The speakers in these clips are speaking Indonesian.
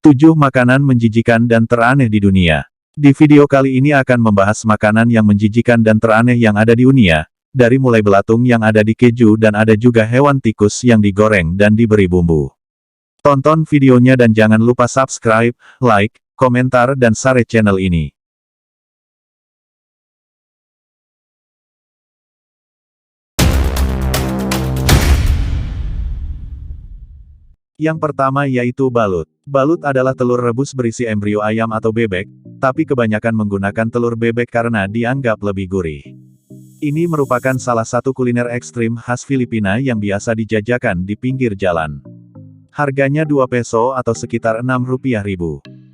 7 makanan menjijikan dan teraneh di dunia. Di video kali ini akan membahas makanan yang menjijikan dan teraneh yang ada di dunia, dari mulai belatung yang ada di keju dan ada juga hewan tikus yang digoreng dan diberi bumbu. Tonton videonya dan jangan lupa subscribe, like, komentar dan share channel ini. Yang pertama yaitu balut. Balut adalah telur rebus berisi embrio ayam atau bebek, tapi kebanyakan menggunakan telur bebek karena dianggap lebih gurih. Ini merupakan salah satu kuliner ekstrim khas Filipina yang biasa dijajakan di pinggir jalan. Harganya 2 peso atau sekitar Rp6.000.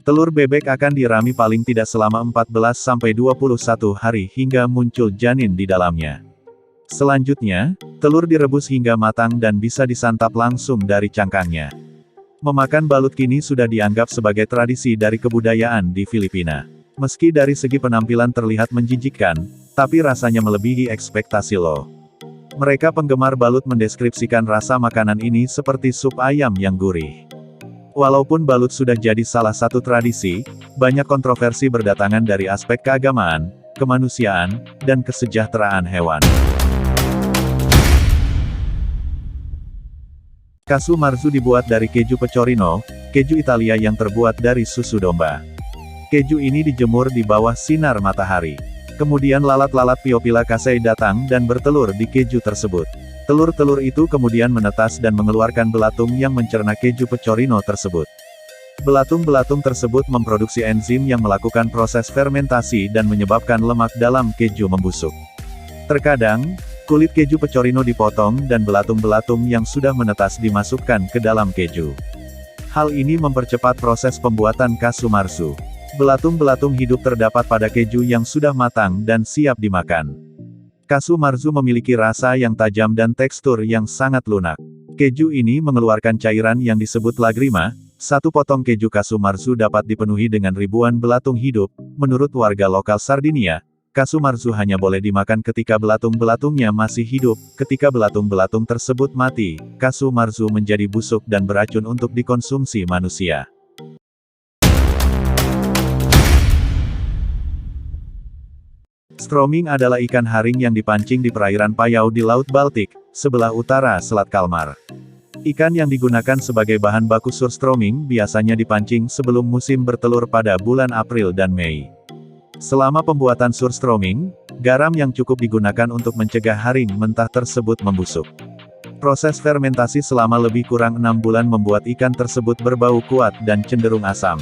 Telur bebek akan dirami paling tidak selama 14-21 hari hingga muncul janin di dalamnya. Selanjutnya, telur direbus hingga matang dan bisa disantap langsung dari cangkangnya. Memakan balut kini sudah dianggap sebagai tradisi dari kebudayaan di Filipina. Meski dari segi penampilan terlihat menjijikkan, tapi rasanya melebihi ekspektasi lo. Mereka penggemar balut mendeskripsikan rasa makanan ini seperti sup ayam yang gurih. Walaupun balut sudah jadi salah satu tradisi, banyak kontroversi berdatangan dari aspek keagamaan, kemanusiaan, dan kesejahteraan hewan. Casu marzu dibuat dari keju pecorino, keju Italia yang terbuat dari susu domba. Keju ini dijemur di bawah sinar matahari. Kemudian lalat-lalat Piophila casei datang dan bertelur di keju tersebut. Telur-telur itu kemudian menetas dan mengeluarkan belatung yang mencerna keju pecorino tersebut. Belatung-belatung tersebut memproduksi enzim yang melakukan proses fermentasi dan menyebabkan lemak dalam keju membusuk. Terkadang, kulit keju pecorino dipotong dan belatung-belatung yang sudah menetas dimasukkan ke dalam keju. Hal ini mempercepat proses pembuatan casu marzu. Belatung-belatung hidup terdapat pada keju yang sudah matang dan siap dimakan. Casu marzu memiliki rasa yang tajam dan tekstur yang sangat lunak. Keju ini mengeluarkan cairan yang disebut lagrima. Satu potong keju casu marzu dapat dipenuhi dengan ribuan belatung hidup. Menurut warga lokal Sardinia, casu marzu hanya boleh dimakan ketika belatung-belatungnya masih hidup. Ketika belatung-belatung tersebut mati, casu marzu menjadi busuk dan beracun untuk dikonsumsi manusia. Stroming adalah ikan haring yang dipancing di perairan Payau di Laut Baltik, sebelah utara Selat Kalmar. Ikan yang digunakan sebagai bahan baku surstroming biasanya dipancing sebelum musim bertelur pada bulan April dan Mei. Selama pembuatan surstroming, garam yang cukup digunakan untuk mencegah haring mentah tersebut membusuk. Proses fermentasi selama lebih kurang 6 bulan membuat ikan tersebut berbau kuat dan cenderung asam.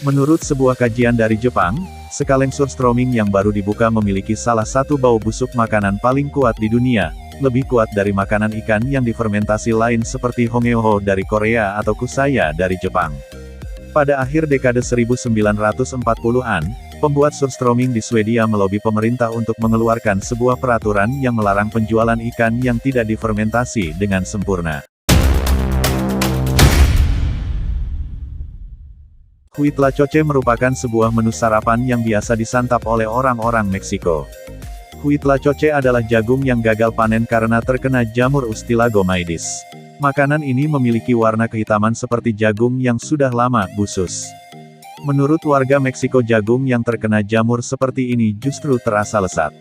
Menurut sebuah kajian dari Jepang, sekaleng surstroming yang baru dibuka memiliki salah satu bau busuk makanan paling kuat di dunia, lebih kuat dari makanan ikan yang difermentasi lain seperti hongeoho dari Korea atau kusaya dari Jepang. Pada akhir dekade 1940-an, pembuat surstroming di Swedia melobi pemerintah untuk mengeluarkan sebuah peraturan yang melarang penjualan ikan yang tidak difermentasi dengan sempurna. Huitlacoche merupakan sebuah menu sarapan yang biasa disantap oleh orang-orang Meksiko. Huitlacoche adalah jagung yang gagal panen karena terkena jamur Ustilagomaidis. Makanan ini memiliki warna kehitaman seperti jagung yang sudah lama busus. Menurut warga Meksiko, jagung yang terkena jamur seperti ini justru terasa lesat.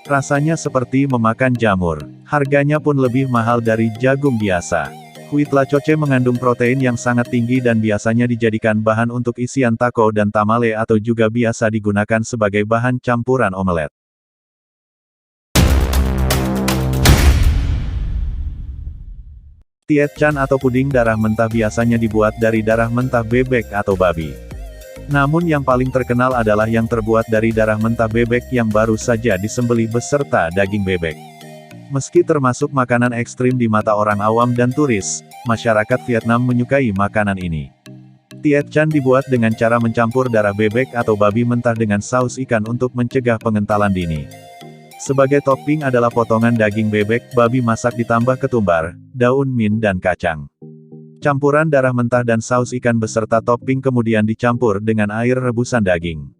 Rasanya seperti memakan jamur. Harganya pun lebih mahal dari jagung biasa. Huitlacoche mengandung protein yang sangat tinggi dan biasanya dijadikan bahan untuk isian taco dan tamale atau juga biasa digunakan sebagai bahan campuran omelet. Tiet chan atau puding darah mentah biasanya dibuat dari darah mentah bebek atau babi. Namun yang paling terkenal adalah yang terbuat dari darah mentah bebek yang baru saja disembelih beserta daging bebek. Meski termasuk makanan ekstrim di mata orang awam dan turis, masyarakat Vietnam menyukai makanan ini. Tiet chan dibuat dengan cara mencampur darah bebek atau babi mentah dengan saus ikan untuk mencegah pengentalan dini. Sebagai topping adalah potongan daging bebek, babi masak ditambah ketumbar, daun mint dan kacang. Campuran darah mentah dan saus ikan beserta topping kemudian dicampur dengan air rebusan daging.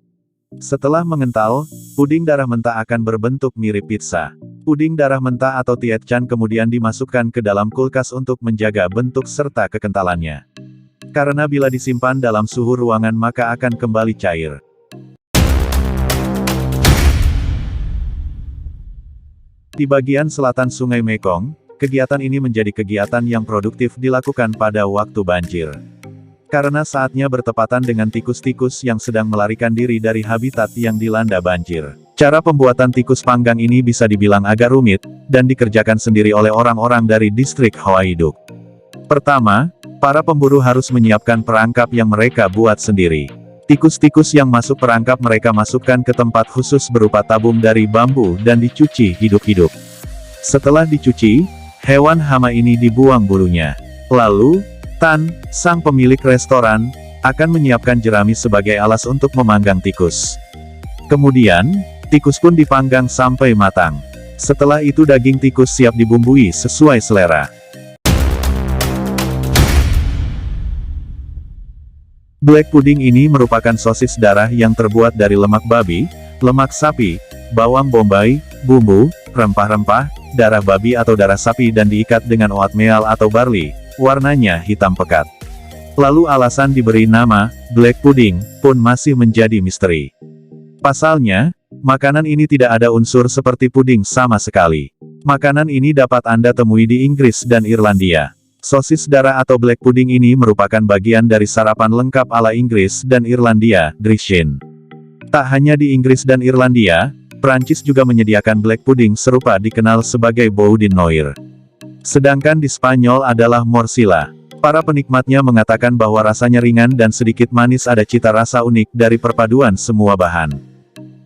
Setelah mengental, puding darah mentah akan berbentuk mirip pizza. Puding darah mentah atau tiet chan kemudian dimasukkan ke dalam kulkas untuk menjaga bentuk serta kekentalannya. Karena bila disimpan dalam suhu ruangan maka akan kembali cair. Di bagian selatan Sungai Mekong, kegiatan ini menjadi kegiatan yang produktif dilakukan pada waktu banjir. Karena saatnya bertepatan dengan tikus-tikus yang sedang melarikan diri dari habitat yang dilanda banjir. Cara pembuatan tikus panggang ini bisa dibilang agak rumit, dan dikerjakan sendiri oleh orang-orang dari distrik Hawaii-duk. Pertama, para pemburu harus menyiapkan perangkap yang mereka buat sendiri. Tikus-tikus yang masuk perangkap mereka masukkan ke tempat khusus berupa tabung dari bambu dan dicuci hidup-hidup. Setelah dicuci, hewan hama ini dibuang bulunya. Lalu, Tan, sang pemilik restoran, akan menyiapkan jerami sebagai alas untuk memanggang tikus. Kemudian, tikus pun dipanggang sampai matang. Setelah itu daging tikus siap dibumbui sesuai selera. Black pudding ini merupakan sosis darah yang terbuat dari lemak babi, lemak sapi, bawang bombay, bumbu, rempah-rempah, darah babi atau darah sapi dan diikat dengan oatmeal atau barley. Warnanya hitam pekat. Lalu alasan diberi nama black pudding pun masih menjadi misteri. Pasalnya, makanan ini tidak ada unsur seperti puding sama sekali. Makanan ini dapat Anda temui di Inggris dan Irlandia. Sosis darah atau black pudding ini merupakan bagian dari sarapan lengkap ala Inggris dan Irlandia, Drischin. Tak hanya di Inggris dan Irlandia, Prancis juga menyediakan black pudding serupa dikenal sebagai boudin noir. Sedangkan di Spanyol adalah morcilla. Para penikmatnya mengatakan bahwa rasanya ringan dan sedikit manis, ada cita rasa unik dari perpaduan semua bahan.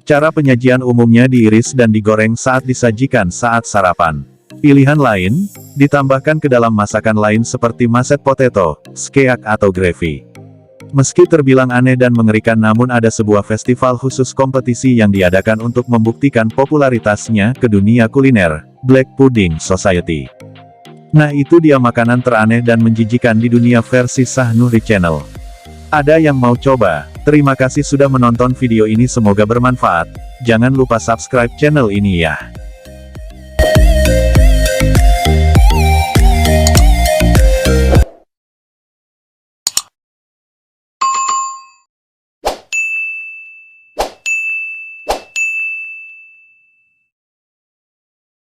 Cara penyajian umumnya diiris dan digoreng saat disajikan saat sarapan. Pilihan lain, ditambahkan ke dalam masakan lain seperti mashed potato, skeak atau gravy. Meski terbilang aneh dan mengerikan namun ada sebuah festival khusus kompetisi yang diadakan untuk membuktikan popularitasnya ke dunia kuliner, Black Pudding Society. Nah itu dia makanan teraneh dan menjijikan di dunia versi Sahnuri Channel. Ada yang mau coba? Terima kasih sudah menonton video ini, semoga bermanfaat. Jangan lupa subscribe channel ini ya.